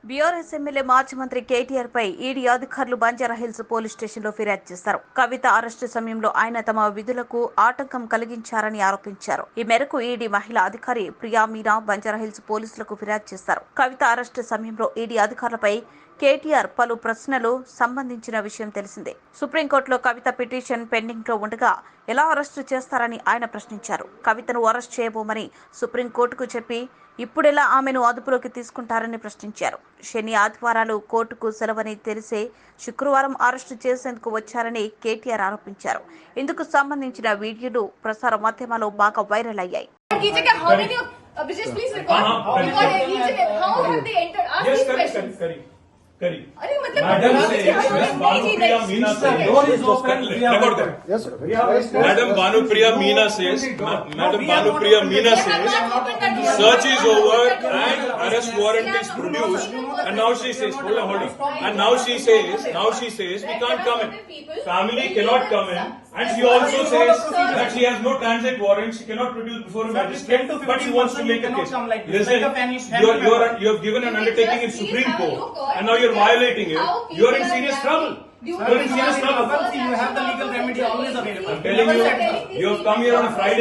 BRS MLA మాజీ మంత్రి కేటీఆర్ పై ED అధికారులు బంజారాహిల్స్ పోలీస్ స్టేషన్లో ఫిర్యాదు చేశారు. కవిత అరెస్టు సమయంలో ఆయన తమ విధులకు ఆటంకం కలిగించారని ఆరోపించారు. ఈ మేరకు ఈడీ మహిళా అధికారి ప్రియా మీనా బంజారాహిల్స్ పోలీసులకు ఫిర్యాదు చేశారు. కవిత అరెస్టు సమయంలో ఈడీ అధికారులపై కేటీఆర్ పలు ప్రశ్నలు సంబంధించిన విషయం తెలిసిందే. సుప్రీంకోర్టులో కవిత పిటిషన్ పెండింగ్ లో ఉండగా ఎలా అరెస్టు చేస్తారని ఆయన ప్రశ్నించారు. కవితను అరెస్ట్ చేయబోమని సుప్రీంకోర్టుకు చెప్పి ఇప్పుడెలా ఆమెను అదుపులోకి తీసుకుంటారని ప్రశ్నించారు. శని ఆదివారాలు కోర్టుకు సెలవని తెలిసే శుక్రవారం అరెస్టు చేసేందుకు వచ్చారని కేటీఆర్ ఆరోపించారు. ఇందుకు సంబంధించిన వీడియోలు ప్రసార మాధ్యమాల్లో బాగా వైరల్ అయ్యాయి. Madam Bhanupriya Meena says, search is over and arrest warrant is produced, and now she says, hold on, and now she says we can't come in. Family cannot come in, and she also says that she has no transit warrant, she cannot produce before a magistrate, but she wants to make a case. Listen, you have given an undertaking in Supreme Court, and now you're violating it. You're in serious trouble. You're in serious trouble. You have the legal remedy always available. I'm telling you, you have come here on a Friday.